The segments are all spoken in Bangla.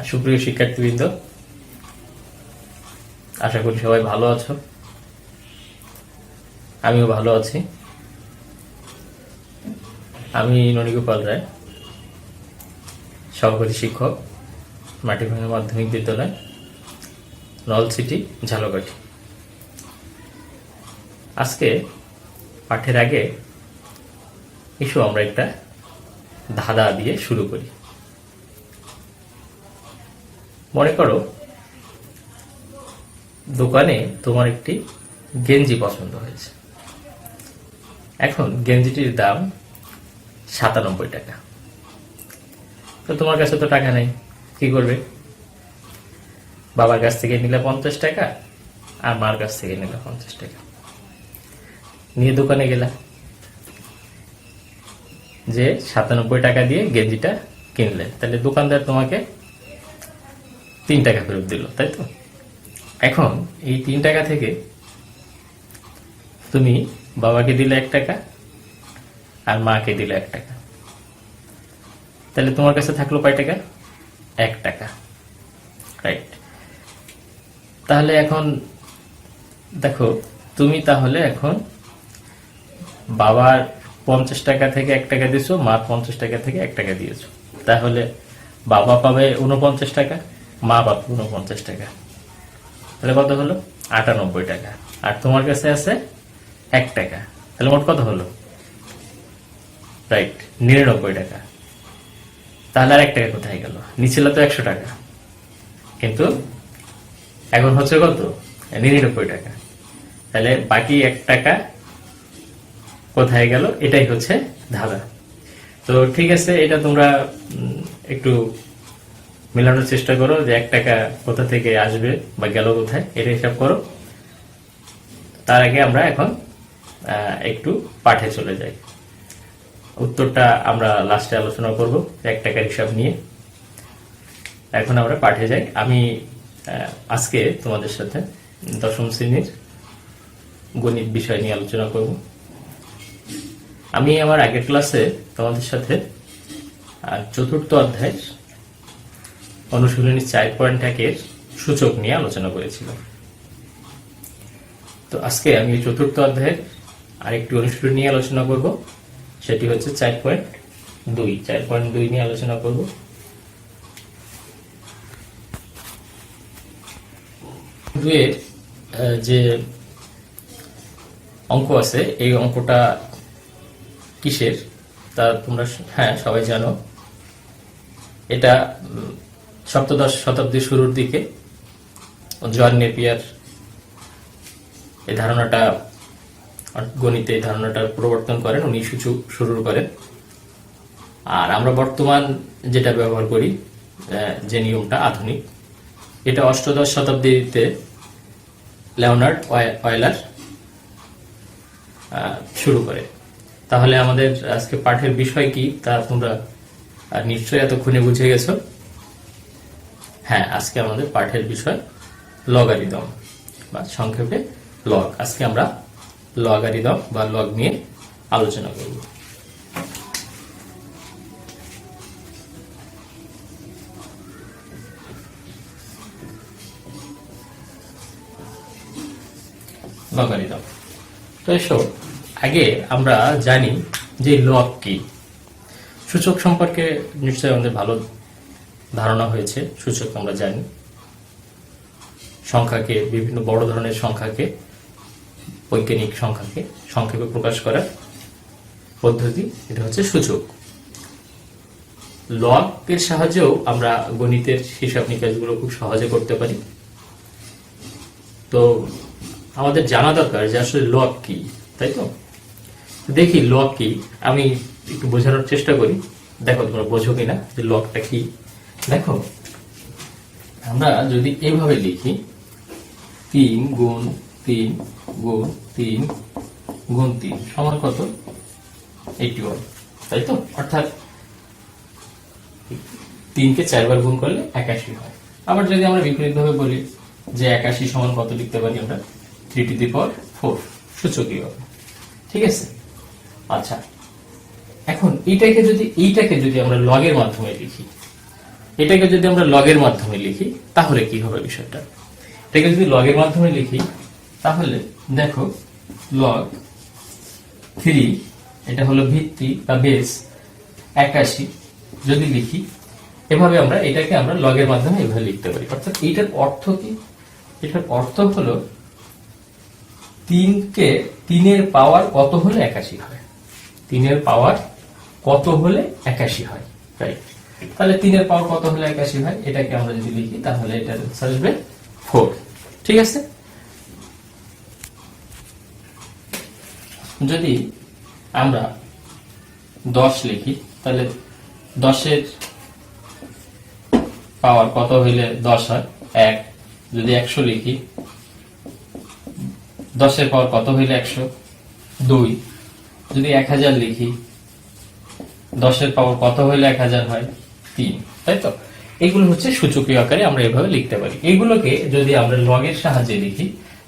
সুপ্রিয় শিক্ষার্থীবৃন্দ, আশা করি সবাই ভালো আছো। আমিও ভালো আছি। আমি ননীগোপাল রায়, সহকারী শিক্ষক, মাটিভাঙ্গা মাধ্যমিক বিদ্যালয়, নলছিটি, ঝালকাঠি। আজকে পাঠের আগে এসো আমরা একটা ধাঁধা দিয়ে শুরু করি। মনে করো দোকানে তোমার একটি গেঞ্জি পছন্দ হয়েছে। এখন গেঞ্জিটির দাম ৯৭ টাকা। তো তোমার কাছে তো টাকা নেই, কি করবে? বাবার কাছ থেকে নিলে ৫০ টাকা আর মার কাছ থেকে নিলে ৫০ টাকা নিয়ে দোকানে গেলা, যে ৯৭ টাকা দিয়ে গেঞ্জিটা কিনলে। তাহলে দোকানদার তোমাকে ৩ টাকা ফেরত দিল, তাই তো? এখন এই ৩ টাকা থেকে তুমি বাবাকে দিলে ১ টাকা আর মাকে দিলে ১ টাকা। তাহলে তোমার কাছে থাকলো কয় টাকা? ১ টাকা, রাইট? তাহলে এখন দেখো, তুমি তাহলে এখন বাবার ৫০ টাকা থেকে ১ টাকা দিয়েছো, মার ৫০ টাকা থেকে ১ টাকা দিয়েছো। তাহলে বাবা পাবে ৪৯ টাকা, মা পাবে ৪৯ টাকা। তাহলে কত হলো? ৯৮ টাকা। আর তোমার কাছে আছে ১ টাকা। তাহলে মোট কত হলো? রাইট, ৯৯ টাকা। তাহলে আর ১ টাকা কোথায় গেল? নিচ্ছিল তো ১০০ টাকা, কিন্তু এখন হচ্ছে কত? ৯৯ টাকা। তাহলে বাকি ১ টাকা কোথায় গেল? এটাই হচ্ছে ধাঁধা। তো ঠিক আছে, এটা তোমরা একটু মেলানোর চেষ্টা করো যে ১ টাকা কোথা থেকে আসবে বা গেল কোথায়, এটা হিসাব করো। তার আগে আমরা এখন একটু পাঠে চলে যাই। উত্তরটা আমরা লাস্টে আলোচনা করব ১ টাকার হিসাব নিয়ে। এখন আমরা পাঠে যাই। আমি আজকে তোমাদের সাথে ১০ম শ্রেণীর গণিত বিষয় নিয়ে আলোচনা করব। আমি আমার আগের ক্লাসে তোমাদের সাথে ৪র্থ অধ্যায় অনুশীলনী ৪.১ এর সূচক নিয়ে আলোচনা করেছিলাম। তো আজকে আমি ৪র্থ অধ্যায়ের আরেকটি অনুশীলনী নিয়ে আলোচনা করব, সেটি হচ্ছে ৪.২। ৪.২ নিয়ে আলোচনা করব। দুয়ের যে অঙ্ক আছে, এই অঙ্কটা কিসের তা তোমরা সবাই জানো। এটা সপ্তদশ শতাব্দীর শুরুর দিকে জন নেপিয়ার এই ধারণাটা, গণিতে এই ধারণাটার প্রবর্তন করেন, উনি সূচক শুরু করেন। আর আমরা বর্তমান যেটা ব্যবহার করি, যে নিয়মটা আধুনিক, এটা অষ্টাদশ শতাব্দীতে লিওনার্ড অয়েলার শুরু করে। তাহলে আমাদের আজকে পাঠের বিষয় কি তা তোমরা নিশ্চয়ই এতক্ষণে বুঝে গেছো। হ্যাঁ, আজকে আমাদের পাঠের বিষয় লগারিদম বা সংক্ষেপে লগ। আজকে আমরা লগারিদম বা লগ নিয়ে আলোচনা করব। লগারিদম। তো এসো আগে আমরা জানি যে লগ কি। সূচক সম্পর্কে নিশ্চয়ই আমাদের ভালো ধারণা হয়েছে। সূচক আমরা জানি, সংখ্যাকে, বিভিন্ন বড় ধরনের সংখ্যাকে, বৈজ্ঞানিক সংখ্যাকে সংক্ষেপে প্রকাশ করার পদ্ধতি, এটা হচ্ছে সূচক। লগ এর সাহায্যেও আমরা গণিতের হিসাব নিকাশগুলো খুব সহজে করতে পারি। তো আমাদের জানা দরকার যে আসলে লগ কি, তাই তো? দেখি লগ কি, আমি একটু বোঝানোর চেষ্টা করি। দেখো তোমরা বোঝো কিনা যে লগটা কি। দেখো, আমরা যদি এইভাবে লিখি ৩ গুণ ৩ গুণ ৩ গুণ ৩ সমান কত? 81, তাই তো? অর্থাৎ ৩কে ৪ বার গুণ করলে ৮১ হয়। আবার যদি আমরা বিপরীত ভাবে বলি যে ৮১ সমান কত লিখতে পারি আমরা? 3⁴ সূচকীয় হবে। ঠিক আছে? আচ্ছা, এখন এইটাকে যদি আমরা লগের মাধ্যমে লিখি, এটাকে যদি আমরা লগের মাধ্যমে লিখি তাহলে কি হবে বিষয়টা? এটাকে যদি লগের মাধ্যমে লিখি তাহলে দেখো লগ 3, এটা হলো ভিত্তি বা বেস 81 যদি লিখি এভাবে এটাকে আমরা লগের মাধ্যমে এভাবে লিখতে পারি। অর্থাৎ এটার অর্থ কি? এটার অর্থ হলো 3-এর পাওয়ার কত হলে 81 হয়, 3-এর পাওয়ার কত হলে 81 হয়, রাইট? তাহলে 3-এর পাওয়ার কত হলে 81 হয় এটাকে আমরা যদি লিখি তাহলে এটা আসবে 4। ঠিক আছে, যদি আমরা 10 লিখি তাহলে 10-এর পাওয়ার কত হইলে 10 হয় 1। যদি 100 লিখি 10-এর পাওয়ার কত হইলে 100, 2। যদি 1000 লিখি 10-এর পাওয়ার কত হইলে 1000 হয় 3, তাই তো? এগুলো হচ্ছে সূচকীয় আকারে আমরা এভাবে লিখতে পারি। এগুলোকে যদি আমরা লগের সাহায্যে লিখি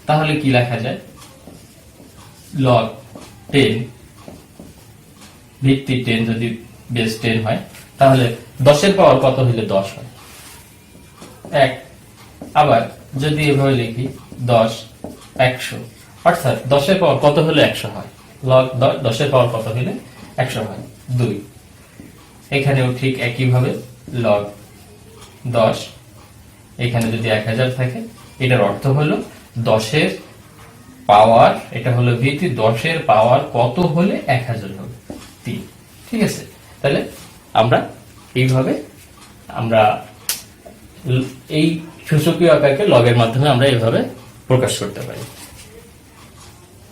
তাহলে কি লেখা যায়? লগ 10 ভিত্তি 10 যদি বেস 10 হয় তাহলে 10-এর পাওয়ার কত হইলে 10 হয় 1। আবার যদি এভাবে লিখি 10 100, অর্থাৎ 10-এর পাওয়ার কত হলে 100 হয়, লগ 10-এর পাওয়ার কত হলে 100 হয় 2। এখানেও ঠিক একইভাবে লগ 10, এখানে যদি 1000 থাকে এটার অর্থ হলো 10-এর পাওয়ার, এটা হলো ভিত্তি, 10-এর পাওয়ার কত হলে 1000 হবে 3। ঠিক আছে, তাহলে আমরা এইভাবে এই সূচকীয় আকারকে লগের মাধ্যমে আমরা এইভাবে প্রকাশ করতে পারি।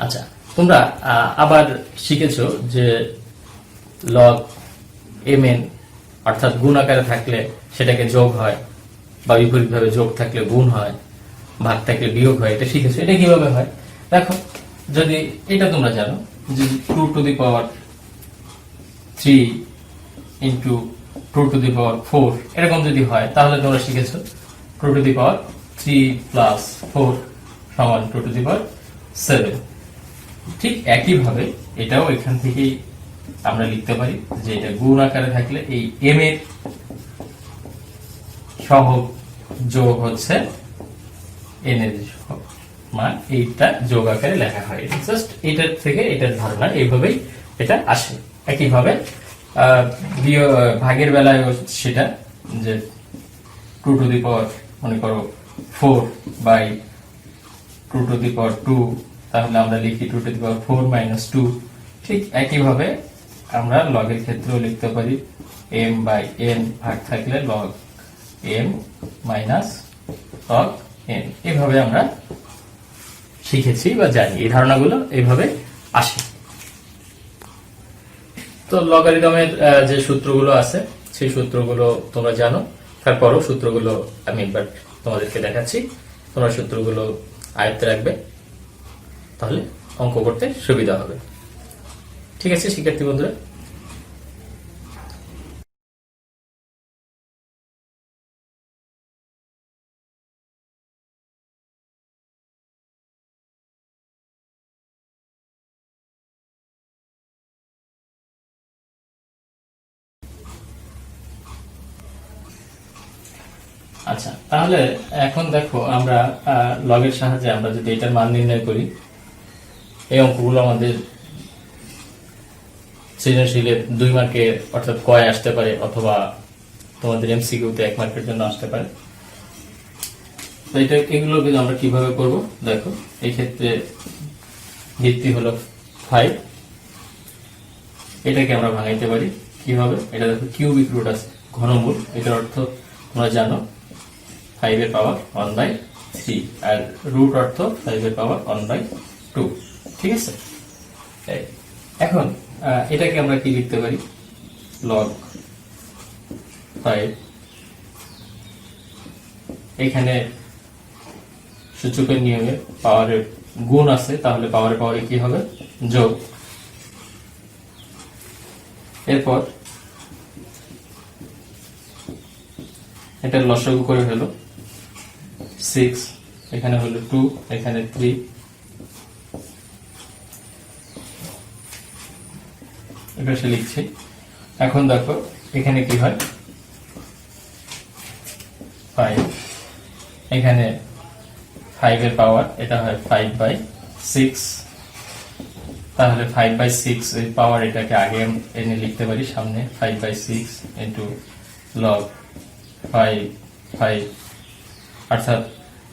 আচ্ছা, তোমরা আবার শিখেছো যে লগ mn অর্থাৎ গুণ আকারে থাকলে সেটাকে যোগ হয়, বা বিপরীতভাবে যোগ থাকলে গুণ হয়, ভাগ থাকলে বিয়োগ হয়। এটা শিখেছো। এটা কিভাবে হয় দেখো, যদি এটা তোমরা জানো যে 2 to the power 3 into 2 to the power 4 এরকম যদি হয় তাহলে তোমরা শিখেছো 2 টু দি পাওয়ার 3 প্লাস 4 সমান 2 টু দি পাওয়ার 7। ঠিক একইভাবে এটাও এখান থেকেই আমরা লিখতে পারি যে এটা গুণ আকারে থাকলে এই m এর সহগ যোগ হচ্ছে n এর সহগ, মান এইটা যোগ আকারে লেখা হয়। জাস্ট এটার থেকে এটার ধারণা এইভাবেই এটা আসে। একইভাবে ভাগের বেলায় সেটা যে 2 টু দি পাওয়ার মনে করো 4 বাই 2 টু দি পাওয়ার 2, তাহলে আমরা লিখি 2 টু দি পাওয়ার 4 মাইনাস 2। ঠিক একইভাবে আমরা লগের ক্ষেত্রেও লিখতে পারি m বাই n, ভাগ থাকলে log m minus log n। এভাবে আমরা শিখেছি বা জানি, এই ধারণাগুলো এইভাবে আসে। তো লগারিদমের যে সূত্রগুলো আছে সেই সূত্রগুলো তোমরা জানো, তারপরও সূত্রগুলো আমি একবার তোমাদেরকে দেখাচ্ছি। তোমরা সূত্রগুলো আয়ত্তে রাখবে, তাহলে অঙ্ক করতে সুবিধা হবে। ঠিক আছে শিক্ষার্থী বন্ধুরা? আচ্ছা, তাহলে এখন দেখো আমরা লগের সাহায্যে আমরা যদি এটার মান নির্ণয় করি, এই অঙ্কগুলো আমাদের সৃজনশীলের 2 মার্কে অর্থাৎ কয় আসতে পারে, অথবা তোমাদের এমসিকিউতে 1 মার্কের জন্য আসতে পারে। তো এটা এগুলো কিন্তু আমরা কিভাবে করব দেখো, এই ক্ষেত্রে ভিত্তি হলো 5, এটাকে আমরা ভাঙাইতে পারি কিভাবে? এটা দেখো কিউবিক রুট আছে, ঘনমূল, এটার অর্থ তোমরা জানো 5 এর পাওয়ার 1/3, আর রুট অর্থ 5 এর পাওয়ার 1/2। ঠিক আছে, এখন এটাকে আমরা কি লিখতে পারি? লগ 5, এখানে সূচকের নিয়মে পাওয়ারের গুণ আছে, তাহলে পাওয়ারে পাওয়ারে কি হবে? যোগ। এরপর এটা লসাগু করে হলো 6, এখানে হলো 2, এখানে 3, এটা সে লিখছে। এখন দেখো এখানে কি হয়, এখানে 5 এর পাওয়ার, এটা হয় 5/6, তাহলে 5/6 এর পাওয়ার, এটাকে আগে এনে লিখতে পারি সামনে, 5/6 ইন্টু লগ 5 অর্থাৎ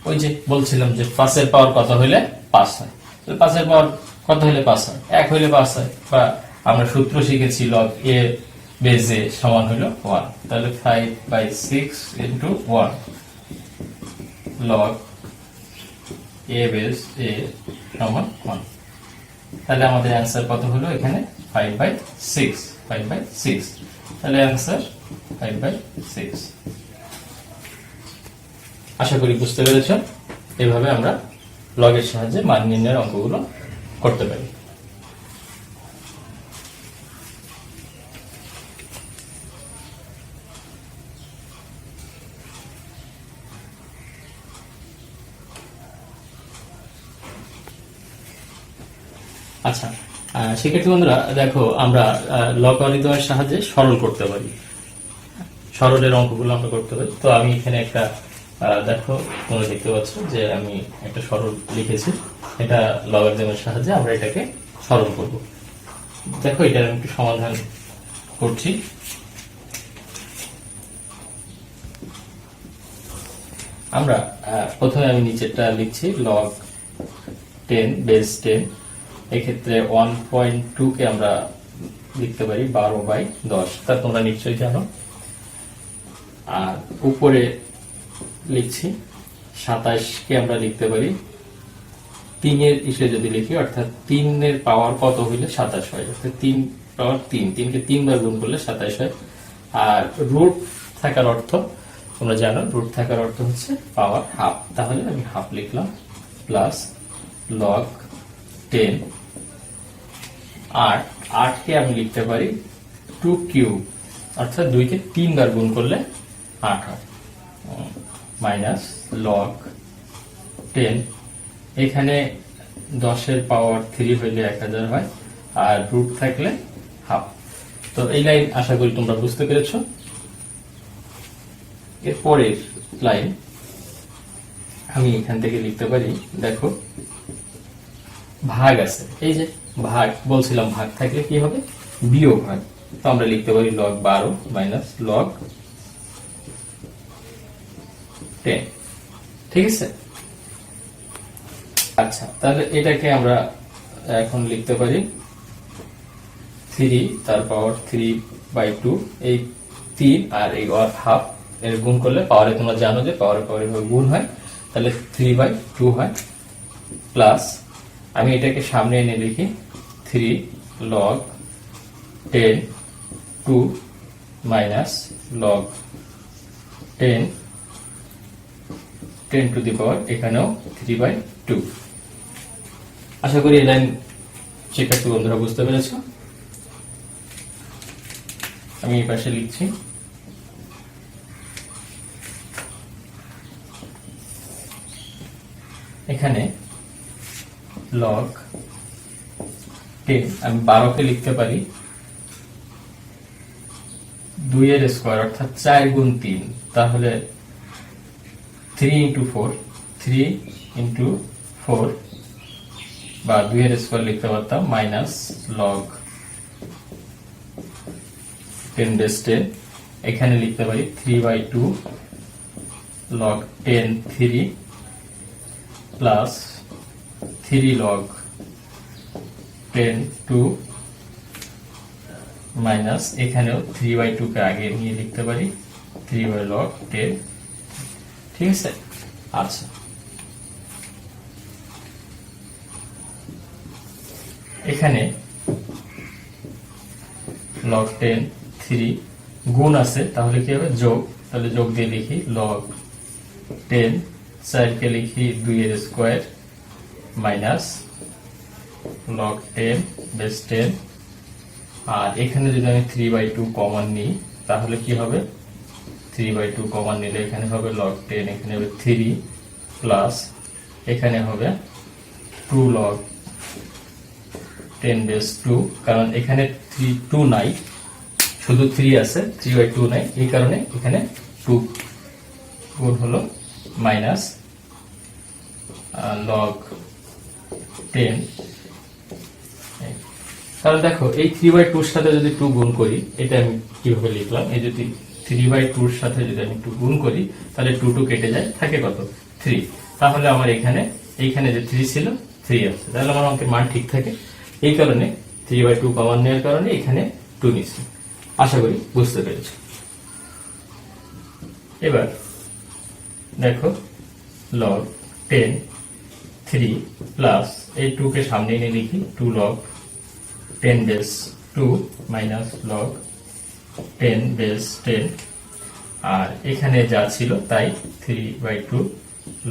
ওই যে বলছিলাম যে 5 এর পাওয়ার কত হইলে 5 হয়, তাহলে 5 এর পাওয়ার কত হইলে 5 হয়, 1 হইলে 5 হয়, বা আমরা সূত্র শিখেছি লগ a বেজ a সমান হলো 1, তাহলে 5/6 into 1 log a base a সমান 1। তাহলে আমাদের অ্যান্সার কত হলো এখানে 5/6, তাহলে অ্যান্সার 5/6। আশা করি বুঝতে পেরেছ। এভাবে আমরা লগের সাহায্যে মান নির্ণয়ের অঙ্কগুলো করতে পারি। আচ্ছা, শিক্ষার্থী বন্ধুরা দেখো, আমরা লগারিদমের সাহায্যে সরল করতে পারি, সরলের অঙ্কগুলো আমরা করতে পারি। তো আমি এখানে একটা দেখো, তোমরা দেখতে পাচ্ছ যে আমি একটা সরল লিখেছি, এটা লগারিদমের সাহায্যে আমরা এটাকে সরল করব। দেখো, এটা আমি একটু সমাধান করছি। আমরা প্রথমে আমি নিচেরটা লিখছি, লগ 10 বেস 10, এক্ষেত্রে 1.2 কে আমরা লিখতে পারি 12/10, তা তোমরা নিশ্চয়ই জানো। আর উপরে লিখছি 27 কে আমরা লিখতে পারি 3 এর ইসে যদি লিখি, অর্থাৎ 3 এর পাওয়ার কত হইলে 27 হয়, অর্থাৎ 3 পাওয়ার 3 কে 3 বার গুণ করলে 27 হয়। আর রুট থাকার অর্থ তোমরা জানো, রুট থাকার অর্থ হচ্ছে পাওয়ার হাফ, তাহলে আমি হাফ লিখলাম প্লাস লগ 10। আর 8 কে আমি লিখতে পারি 2 কিউব, অর্থাৎ 2 কে 3 বার গুণ করলে 8 হয়, মাইনাস লগ 10। এখানে 10 এর পাওয়ার 3 হইলে 1000 হয়, আর রুট থাকলে হাফ। তো এই লাইন আশা করি তোমরা বুঝতে পেরেছো। এরপরের লাইন আমি এখান থেকে লিখতে পারি, দেখো ভাগ আছে, এই যে ভাগ বলছিলাম, ভাগ থাকলে কি হবে, বিয়োগ হয়। তো আমরা লিখতে পারি লগ 12 মাইনাস লগ 10, ঠিক আছে। আচ্ছা, তাহলে এটাকে আমরা এখন লিখতে পারি 3 তার পাওয়ার 3/2, এই 3 আর এই হাফ এর গুণ করলে পাওয়ারে, তোমরা জানো যে পাওয়ারে গুণ হয়, তাহলে 3/2 হয়, প্লাস আমি এটাকে সামনে এনে লিখি 3 log 10 2 minus log 10 to the power, এখানেও 3/2। আশা করি এই লাইন শিক্ষার্থী বন্ধুরা বুঝতে পেরেছ। আমি এই পাশে লিখছি এখানে লগ 10, আমি 12 কে লিখতে পারি 2 এর স্কয়ার, অর্থাৎ 4 গুণ 3, তাহলে 3 ইন্টু 4, 3 ইন্টু 4, বা 2 এর স্কয়ার লিখতে পারতাম, মাইনাস লগ 10 বেস 10, এখানে লিখতে পারি 3/2 লগ 10 3 প্লাস 3 লগ 10 2 মাইনাস, এখানেও 3/2 কে আগে নিয়ে লিখতে পারি 3 লগ 10, ঠিক আছে। আচ্ছা, এখানে লগ 10 3 গুণ আছে, তাহলে কি হবে যোগ, তাহলে যোগ দিয়ে লিখি লগ 10 4 কে লিখি 2 এর স্কয়ার মাইনাস লগ 10 বেস 10। আর এখানে যদি আমি 3/2 কমন নিই, তাহলে কি হবে, 3/2 কমন নিলে এখানে হবে লগ 10, এখানে হবে 3 প্লাস এখানে হবে 2 লগ 10 বেস 2, কারণ এখানে 2 নাই, শুধু 3 আছে, 3/2 নাই, এই কারণে এখানে 2 গুণ হলো মাইনাস লগ 10। তাহলে দেখো এই 3/2 এর সাথে যদি 2 গুণ করি, এটা আমি কিভাবে লিখলাম, এই যদি 3/2 এর সাথে যদি আমি 2 গুণ করি তাহলে 2 কেটে যায়, থাকে কত 3। তাহলে আমার এইখানে যে 3 ছিল 3 আছে, তাহলে আমার অঙ্কের মান ঠিক থাকে। এই কারণে 3/2 কমন নেওয়ার কারণে এখানে 2 নিচ্ছি। আশা করি বুঝতে পেরেছো। এবার দেখো লগ 10 3 প্লাস এই 2 কে সামনে এনে লিখি 2 log 10 base 2 minus log 10 base 10, আর এখানে যা ছিল তাই 3/2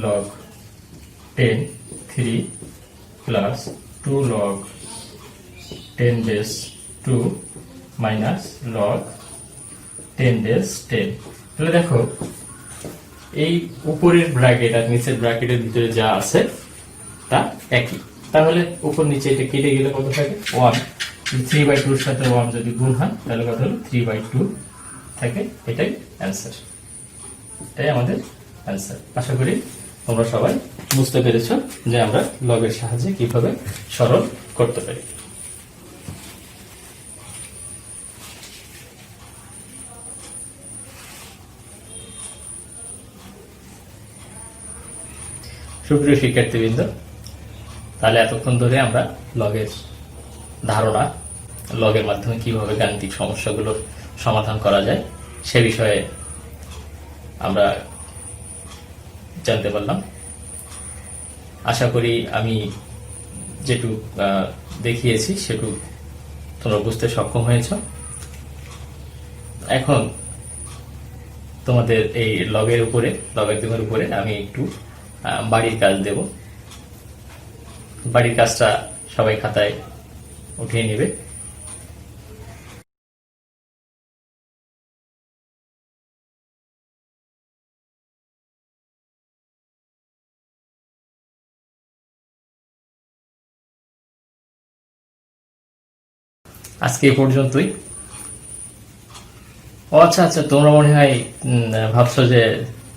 log 10 3 plus 2 log 10 base 2 minus log 10 base 10। তাহলে দেখো এই উপরের ব্র্যাকেট আর নিচের ব্র্যাকেটের ভিতরে যা আছে তা একই, তাহলে উপর নিচে এটা কেটে গেলে কত থাকে 1। 3/2 এর সাথে 1 যদি গুণ হয় তাহলে কত হলো 3/2 থাকে। এটাই অ্যান্সার, এটাই আমাদের অ্যান্সার। আশা করি তোমরা সবাই বুঝতে পেরেছো যে আমরা লগের সাহায্যে কিভাবে সরল করতে পারি। সুপ্রিয় শিক্ষার্থীবৃন্দ, তাহলে এতক্ষণ ধরে আমরা লগের ধারণা, লগের মাধ্যমে কিভাবে গাণিতিক সমস্যাগুলোর সমাধান করা যায় সে বিষয়ে আমরা জানতে পারলাম। আশা করি আমি যেটুকু দেখিয়েছি সেটুকু তোমরা বুঝতে সক্ষম হয়েছ। এখন তোমাদের এই লগের উপরে আমি একটু বাড়ির কাজ দেব। বাড়ির কাজটা সবাই খাতায় উঠিয়ে নেবে। আজকে এই পর্যন্তই। ও আচ্ছা আচ্ছা, তোমরা মনে হয় ভাবছো যে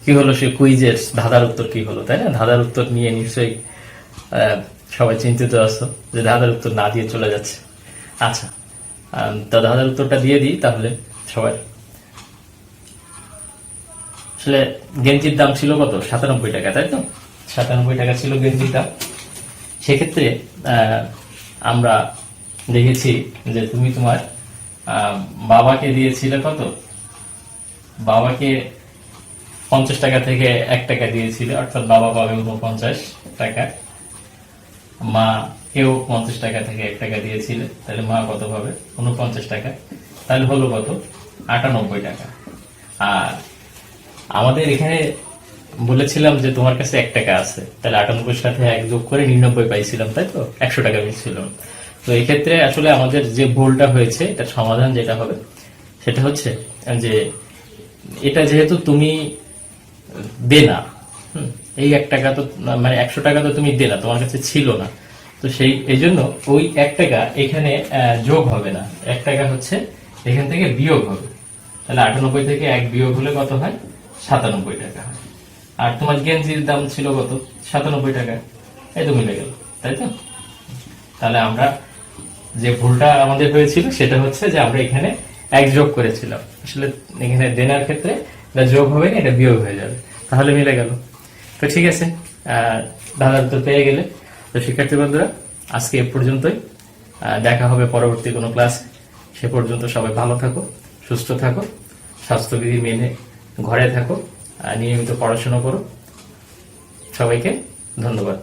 কি হলো, সে কুইজের ধাঁধার উত্তর কি হলো, তাই না? ধাঁধার উত্তর নিয়ে নিশ্চয়ই সবাই চিন্তিত আছো যে ধাঁধার উত্তর না দিয়ে চলে যাচ্ছে। আচ্ছা, তা ধাঁধার উত্তরটা দিয়ে দিই তাহলে সবাই। আসলে গেঞ্জির দাম ছিল কত? 97 টাকা, তাই তো? 97 টাকা ছিল গেঞ্জির দাম। সেক্ষেত্রে আমরা দেখেছি যে তুমি তোমার বাবাকে দিয়েছিলে কত? বাবাকে 50 টাকা থেকে 1 টাকা দিয়েছিলে, অর্থাৎ বাবা পাবে 49 টাকা। মা কেউ 50 টাকা থেকে 1 টাকা দিয়েছিলে, তাহলে মা কত পাবে? 49 টাকা। তাহলে হলো কত? 98 টাকা। আর আমাদের এখানে বলেছিলাম যে তোমার কাছে 1 টাকা আছে, তাহলে 98 সাথে 1 যোগ করে 99 পাইছিলাম, তাই তো? 100 টাকা মিলছিল। তো এই ক্ষেত্রে আসলে আমাদের যে ভুলটা হয়েছে, এটার সমাধান যেটা হবে সেটা হচ্ছে যে এটা যেহেতু তুমি দেনা, এই 1 টাকা তো মানে 100 টাকা তো তুমি দেনা, তোমার কাছে ছিল না, তো এই জন্য ওই 1 টাকা এখানে যোগ হবে না, 1 টাকা হচ্ছে এখান থেকে বিয়োগ হবে। তাহলে 98 থেকে 1 বিয়োগ হলে কত হয়? 97 টাকা হয়। আর তোমার গেঞ্জির দাম ছিল কত? 97 টাকা। এই তো মিলে গেল, তাই তো? তাহলে আমরা যে ভুলটা আমাদের হয়েছিল সেটা হচ্ছে যে আমরা এখানে 1 যোগ করেছিলাম। আসলে এখানে দেনার ক্ষেত্রে এটা যোগ হবে না, এটা বিয়োগ হয়ে যাবে, তাহলে মিলে গেল। তো ঠিক আছে, ধাঁধার উত্তর পেয়ে গেলে। তো শিক্ষার্থী বন্ধুরা, আজকে এ পর্যন্তই। দেখা হবে পরবর্তী কোনো ক্লাসে। সে পর্যন্ত সবাই ভালো থাকো, সুস্থ থাকো, স্বাস্থ্যবিধি মেনে ঘরে থাকো, নিয়মিত পড়াশোনা করো। সবাইকে ধন্যবাদ।